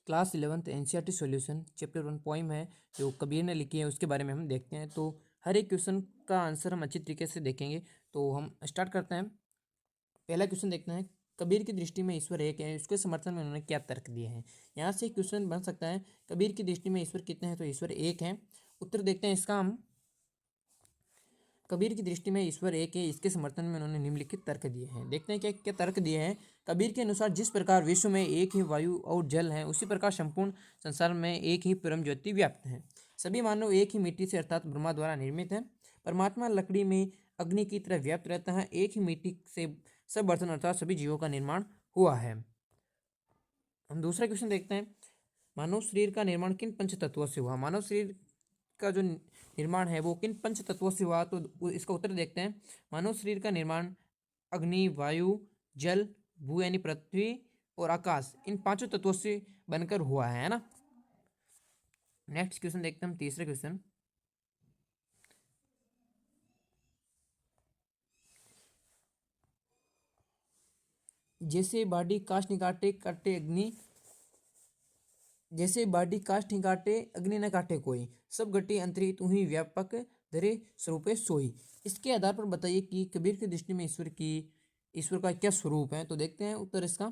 Class 11th NCERT solution chapter 1 poem है जो कबीर ने लिखी है, उसके बारे में हम देखते हैं। तो हर एक क्वेश्चन का आंसर हम अच्छी तरीके से देखेंगे। तो हम स्टार्ट करते हैं। पहला क्वेश्चन देखते हैं, कबीर की दृष्टि में ईश्वर एक है, उसके समर्थन में उन्होंने क्या तर्क दिए हैं। यहाँ से क्वेश्चन बन सकता है, कबीर की दृष्टि में ईश्वर कितने हैं, तो ईश्वर एक है। उत्तर देखते हैं इसका हम। कबीर की दृष्टि में ईश्वर एक है, इसके समर्थन में उन्होंने निम्नलिखित तर्क दिए हैं। देखते हैं क्या क्या तर्क दिए हैं। कबीर के अनुसार जिस प्रकार विश्व में एक ही वायु और जल है, उसी प्रकार संपूर्ण संसार में एक ही परम ज्योति व्याप्त है। सभी मानव एक ही मिट्टी से अर्थात ब्रह्मा द्वारा निर्मित है। परमात्मा लकड़ी में अग्नि की तरह व्याप्त रहता है। एक ही मिट्टी से सब बर्तन अर्थात सभी जीवों का निर्माण हुआ है। हम दूसरा क्वेश्चन देखते हैं, मानव शरीर का निर्माण किन पंच तत्वों से हुआ। मानव शरीर का जो निर्माण है वो किन पंच तत्वों से हुआ, तो इसका उत्तर देखते हैं। मानव शरीर का निर्माण अग्नि, वायु, जल, भू यानी पृथ्वी और आकाश, इन पांचों तत्वों से बनकर हुआ है ना। नेक्स्ट क्वेश्चन देखते हैं हम, तीसरा क्वेश्चन, जैसे बाडी काष्ठ निकाटे काटे अग्नि, जैसे बाडी काष्ठ निकाटे अग्नि न काटे कोई, सब घटी अंतरी तू ही व्यापक धरे स्वरूपे सोई। इसके आधार पर बताइए कि कबीर की दृष्टि में ईश्वर का क्या स्वरूप है। तो देखते हैं उत्तर इसका।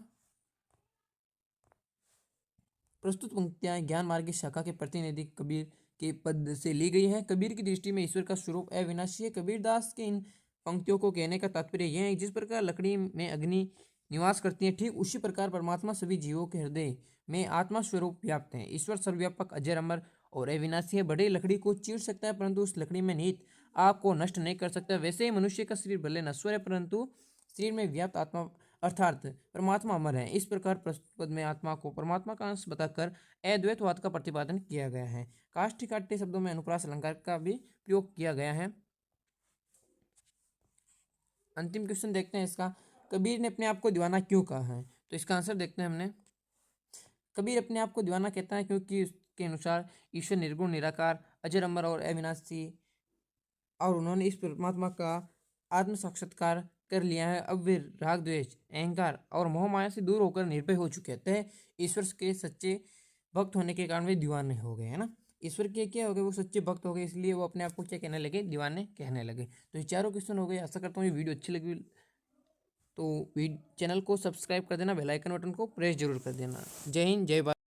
प्रस्तुत पंक्तियां ज्ञान मार्ग की शाखा के प्रतिनिधि कबीर के पद से ली गई है। कबीर की दृष्टि में ईश्वर का स्वरूप अविनाशी है। कबीरदास के इन पंक्तियों को कहने का तात्पर्य यह है, जिस प्रकार लकड़ी में अग्नि निवास करती है, ठीक उसी प्रकार परमात्मा सभी जीवों के हृदय में आत्मा स्वरूप व्याप्त है। ईश्वर सर्वव्यापक, अजर, अमर और अविनाशी है। बड़ी लकड़ी को चीर सकता है परंतु उस लकड़ी में निहित आग को नष्ट नहीं कर सकता। वैसे ही मनुष्य का शरीर भले नश्वर है परंतु शरीर में व्याप्त आत्मा अर्थात परमात्मा अमर है। इस प्रकार प्रस्तुत पद में आत्मा को परमात्मा का अंश बताकर अद्वैतवाद का प्रतिपादन किया गया है। काष्ठ काटे शब्दों में अनुप्रास अलंकार का भी प्रयोग किया गया है। अंतिम क्वेश्चन देखते हैं इसका, कबीर ने अपने आप को दीवाना क्यों कहा है। तो इसका आंसर देखते हैं हमने। कबीर अपने आप को दीवाना कहता है क्योंकि उसके अनुसार ईश्वर निर्गुण, निराकार, अजर, अमर और अविनाशी, और उन्होंने इस परमात्मा का आत्म साक्षात्कार कर लिया है। अब वे राग, द्वेष, अहंकार और मोह माया से दूर होकर निर्भय हो चुके हैं। ईश्वर के सच्चे भक्त होने के कारण वे दीवाने हो गए, है ना। ईश्वर के क्या हो गए, वो सच्चे भक्त हो गए, इसलिए वो अपने आप को क्या कहने लगे, दीवाने कहने लगे। तो ये चारों क्वेश्चन हो गए। आशा करता हूँ ये वीडियो अच्छी लगी तो चैनल को सब्सक्राइब कर देना, बेल आइकन बटन को प्रेस जरूर कर देना। जय हिंद, जय भारत।